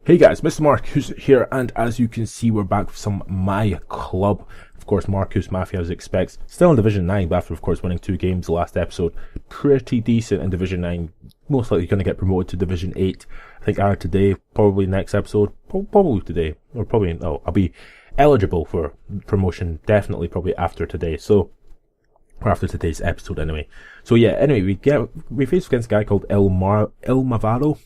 Hey guys, Mr. Marcus here, and as you can see, we're back with some MyClub. Of course, Marcus Mafia, as expects, still in Division 9, but after, of course, winning 2 games the last episode. Pretty decent in Division 9. Most likely going to get promoted to Division 8. I think either today, probably next episode, probably today, or probably, no, I'll be eligible for promotion, definitely probably after today, so, or after today's episode anyway. So yeah, anyway, we face against a guy called El Mavado,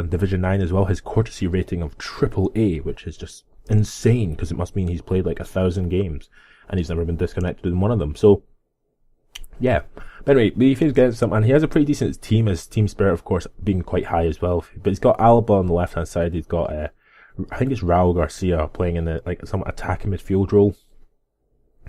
Division 9 as well. His courtesy rating of AAA, which is just insane, because it must mean he's played like 1,000 games, and he's never been disconnected in one of them, so, yeah. But anyway, we face against him, and he has a pretty decent team, his team spirit, of course, being quite high as well. But he's got Alaba on the left-hand side, he's got, I think it's Raul Garcia playing in the, like, some attacking midfield role,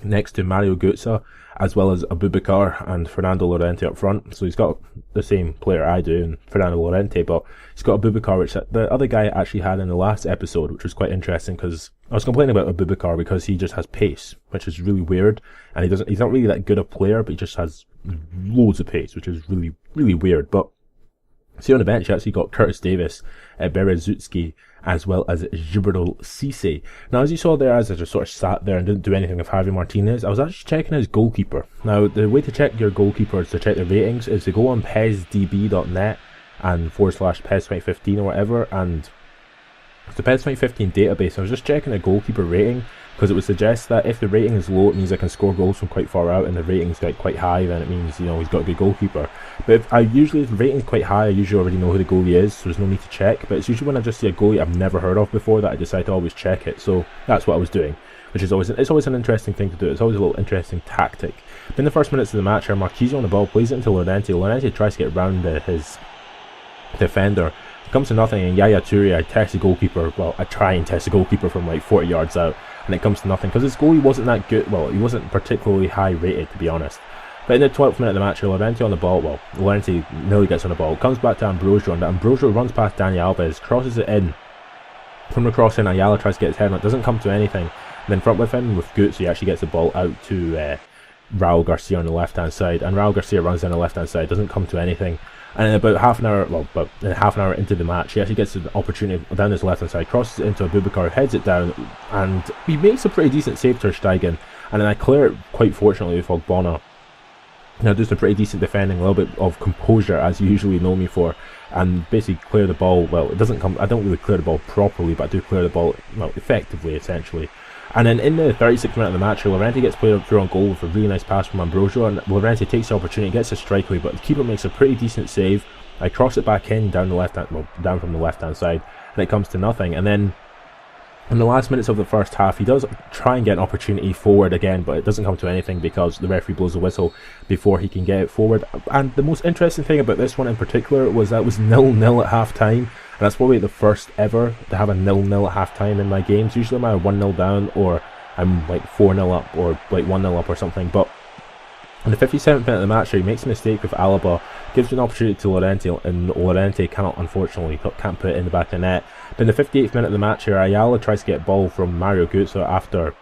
next to Mario Götze, as well as Abubakar and Fernando Llorente up front. So he's got the same player I do, and Fernando Llorente, but he's got Abubakar, which the other guy actually had in the last episode, which was quite interesting, because I was complaining about Abubakar because he just has pace, which is really weird, and he's not really that good a player, but he just has loads of pace, which is really, really weird. But see, on the bench, you actually got Curtis Davis, Berezutski, as well as Gilberto Cisse. Now, as you saw there, as I just sort of sat there and didn't do anything with Javi Martinez, I was actually checking his goalkeeper. Now, the way to check your goalkeepers, to check their ratings, is to go on PESDB.net and /PES 2015 or whatever, and it's the PES 2015 database. I was just checking the goalkeeper rating, because it would suggest that if the rating is low, it means I can score goals from quite far out, and the rating's quite high, then it means, you know, he's got a good goalkeeper. But if the rating's quite high, I usually already know who the goalie is, so there's no need to check. But it's usually when I just see a goalie I've never heard of before that I decide to always check it. So that's what I was doing, which is always an interesting thing to do. It's always a little interesting tactic. But in the first minutes of the match, Marquise on the ball, plays it into Llorente. Llorente tries to get round his defender. It comes to nothing, and Yaya Toure, I test the goalkeeper. Well, I try and test the goalkeeper from like 40 yards out, and it comes to nothing because his goalie wasn't that good. Well, he wasn't particularly high rated, to be honest. But in the 12th minute of the match, Llorente on the ball. Well, Llorente nearly gets on the ball. Comes back to Ambrosio, and Ambrosio runs past Dani Alves, crosses it in. From the cross in, Ayala tries to get his head on it. Doesn't come to anything. And then front with him, with Götze, he actually gets the ball out to Raul Garcia on the left-hand side. And Raul Garcia runs down the left-hand side. Doesn't come to anything. And in about half an hour into the match, he actually gets an opportunity down his left-hand side, crosses it into Abubakar, heads it down, and he makes a pretty decent save, Ter Stegen. And then I clear it, quite fortunately, with Ogbonna. Now, just a pretty decent defending, a little bit of composure, as you usually know me for, and basically clear the ball. Well, it doesn't come. I don't really clear the ball properly, but I do clear the ball, well, effectively, essentially. And then in the 36th minute of the match, Llorente gets played through on goal with a really nice pass from Ambrosio, and Llorente takes the opportunity, gets a strike away, but the keeper makes a pretty decent save. I cross it back in down from the left hand side, and it comes to nothing. And then in the last minutes of the first half, he does try and get an opportunity forward again, but it doesn't come to anything because the referee blows the whistle before he can get it forward. And the most interesting thing about this one in particular was that it was 0-0 at half time, and that's probably the first ever to have a 0-0 at half time in my games. Usually I'm either 1-0 down, or I'm like 4-0 up, or like 1-0 up or something. But in the 57th minute of the match, he makes a mistake with Alaba, gives an opportunity to Llorente, and Llorente can't put it in the back of the net. But in the 58th minute of the match here, Ayala tries to get a ball from Mario Götze after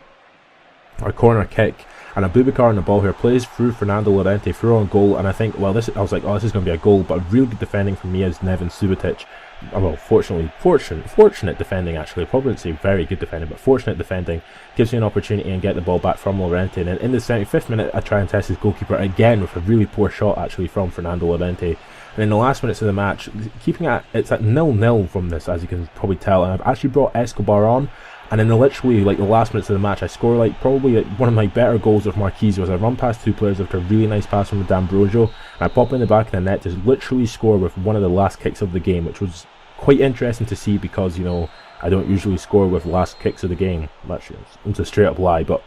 a corner kick, and Abubakar on the ball here plays through Fernando Llorente, through on goal, and I think, well, I was like, oh, this is going to be a goal, but really good defending from me as Neven Subotic. Well, fortunate defending, actually. Probably wouldn't say very good defending, but fortunate defending gives you an opportunity and get the ball back from Llorente. And then in the 75th minute, I try and test his goalkeeper again with a really poor shot, actually, from Fernando Llorente. And in the last minutes of the match, it's at 0-0 from this, as you can probably tell. And I've actually brought Escobar on, and in the last minutes of the match, I score probably one of my better goals with Marquise. I run past 2 players after a really nice pass from D'Ambrosio, and I pop in the back of the net to literally score with one of the last kicks of the game, which was quite interesting to see because, you know, I don't usually score with last kicks of the game. It's a straight up lie, but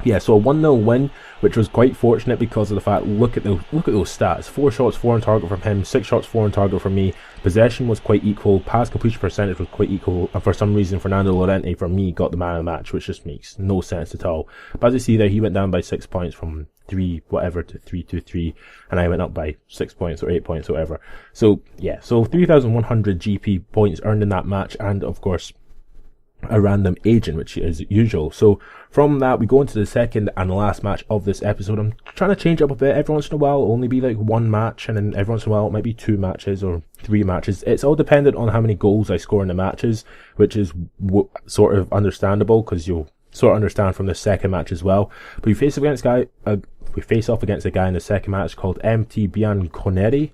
yeah, so a 1-0 win, which was quite fortunate because of the fact, look at those stats. 4 shots, 4 on target from him, 6 shots, 4 on target from me. Possession was quite equal, pass completion percentage was quite equal, and for some reason Fernando Llorente, for me, got the man of the match, which just makes no sense at all. But as you see there, he went down by 6 points from 3 whatever to 3-2-3, and I went up by 6 points or 8 points or whatever. So yeah, so 3,100 GP points earned in that match, and of course a random agent, which is usual. So from that, we go into the second and last match of this episode. I'm trying to change up a bit. Every once in a while, it'll only be like one match, and then every once in a while, it might be 2 matches or 3 matches. It's all dependent on how many goals I score in the matches, which is sort of understandable, because you'll sort of understand from the second match as well. But we face off against a guy in the second match called MT Bianconeri,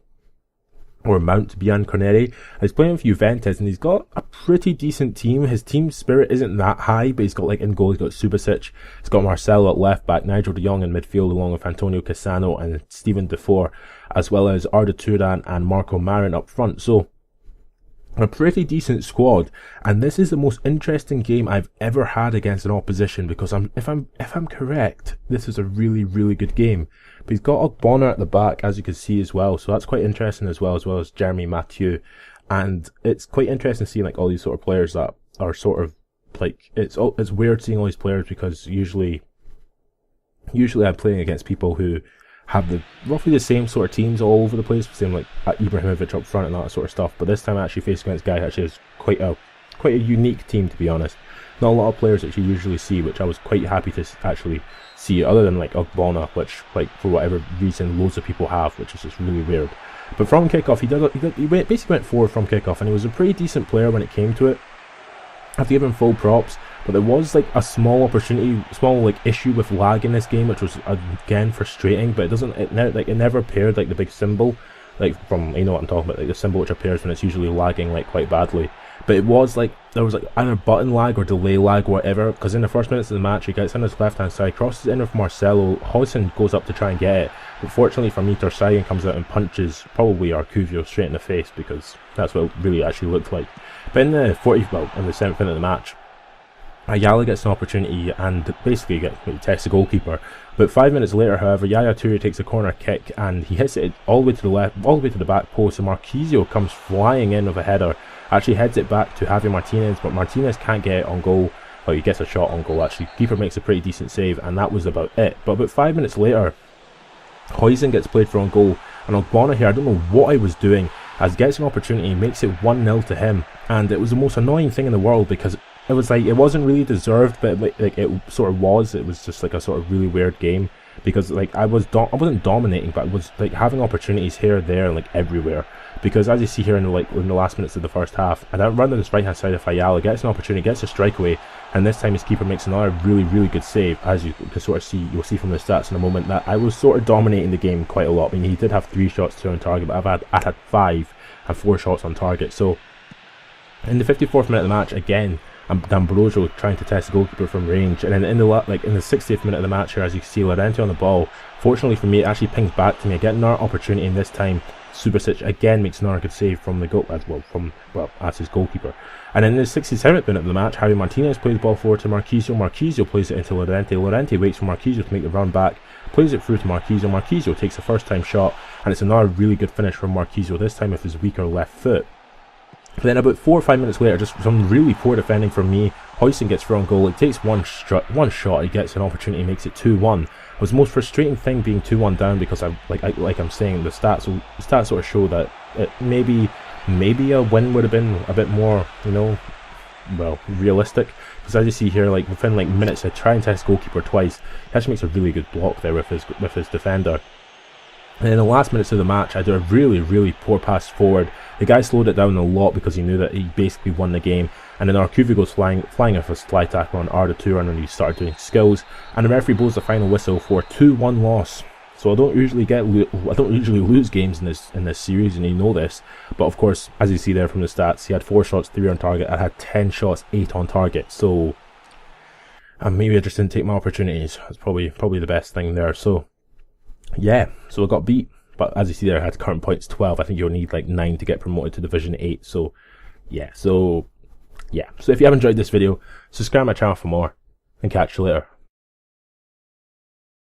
or Mount Bianconeri. He's playing with Juventus, and he's got a pretty decent team. His team spirit isn't that high, but he's got like in goal, he's got Subasic, he's got Marcelo at left back, Nigel de Jong in midfield, along with Antonio Cassano and Steven Defour, as well as Arda Turan and Marco Marin up front. So a pretty decent squad, and this is the most interesting game I've ever had against an opposition, because if I'm correct, this is a really good game. But he's got Ogbonna at the back, as you can see as well, so that's quite interesting as well as Jeremy Mathieu. And it's quite interesting seeing like all these sort of players that are sort of like, it's weird seeing all these players, because usually I'm playing against people who have roughly the same sort of teams all over the place, same like Ibrahimovic up front and all that sort of stuff. But this time I actually faced against a guy who actually has quite a unique team, to be honest. Not a lot of players that you usually see, which I was quite happy to actually see, other than like Ogbonna, which like for whatever reason loads of people have, which is just really weird. But from kickoff, he basically went forward from kickoff, and he was a pretty decent player when it came to it. I have to give him full props. But there was like a small issue with lag in this game, which was again frustrating. But it never appeared like the big symbol, like from, you know what I'm talking about, like the symbol which appears when it's usually lagging like quite badly. But it was like there was like either button lag or delay lag or whatever, because in the first minutes of the match he gets on his left hand side, crosses in with Marcelo, Hodgson goes up to try and get it, but fortunately for me, Ter Stegen comes out and punches probably Arcuvio straight in the face, because that's what it really actually looked like. But in the in the 7th minute of the match, Ayala gets an opportunity and basically tests the goalkeeper. But 5 minutes later, however, Yaya Toure takes a corner kick and he hits it all the way to the left, all the way to the back post, and Marquisio comes flying in with a header, actually heads it back to Javi Martinez, but Martinez can't get it on goal. Well, he gets a shot on goal actually. Keeper makes a pretty decent save, and that was about it. But about 5 minutes later, Huijsen gets played for on goal, and Ogbonna here, I don't know what I was doing, as gets an opportunity, makes it 1-0 to him, and it was the most annoying thing in the world, because it was like, it wasn't really deserved, but like it sort of was. It was just like a sort of really weird game, because like I wasn't dominating, but I was like having opportunities here, there, and like everywhere. Because as you see here in the last minutes of the first half, and I run on this right hand side of Ayala, gets an opportunity, gets a strike away, and this time his keeper makes another really good save. As you can sort of see, you'll see from the stats in a moment that I was sort of dominating the game quite a lot. I mean, he did have 3 shots on target, but I had 5 and 4 shots on target. So in the 54th minute of the match, again, D'Ambrosio trying to test the goalkeeper from range, and then in the 60th minute of the match here, as you can see, Llorente on the ball. Fortunately for me, it actually pings back to me. I get another opportunity, and this time Subasic again makes another good save from the goal, as his goalkeeper. And then in the 67th minute of the match, Javi Martinez plays the ball forward to Marquisio. Marquisio plays it into Llorente. Llorente waits for Marquisio to make the run back, plays it through to Marquisio. Marquisio takes a first time shot, and it's another really good finish from Marquisio, this time with his weaker left foot. But then about 4 or 5 minutes later, just some really poor defending from me, Huijsen gets through on goal. It takes one shot, he gets an opportunity, makes it 2-1. It was the most frustrating thing being 2-1 down, because like I'm saying, the stats sort of show that maybe a win would have been a bit more, you know, well, realistic. Because as you see here, like within like minutes, I try and test goalkeeper twice. He actually makes a really good block there with his defender. And in the last minutes of the match, I did a really poor pass forward. The guy slowed it down a lot because he knew that he basically won the game. And then Arcuvio goes flying off a fly tackle on Arda Turan, and he started doing skills. And the referee blows the final whistle for a 2-1 loss. So I don't usually lose games in this series, and you know this. But of course, as you see there from the stats, he had 4 shots, 3 on target. I had 10 shots, 8 on target. So maybe I just didn't take my opportunities. That's probably the best thing there. So yeah, so I got beat, but as you see there, I had current points 12. I think you'll need like 9 to get promoted to Division 8. So yeah, so if you have enjoyed this video, subscribe to my channel for more, and catch you later.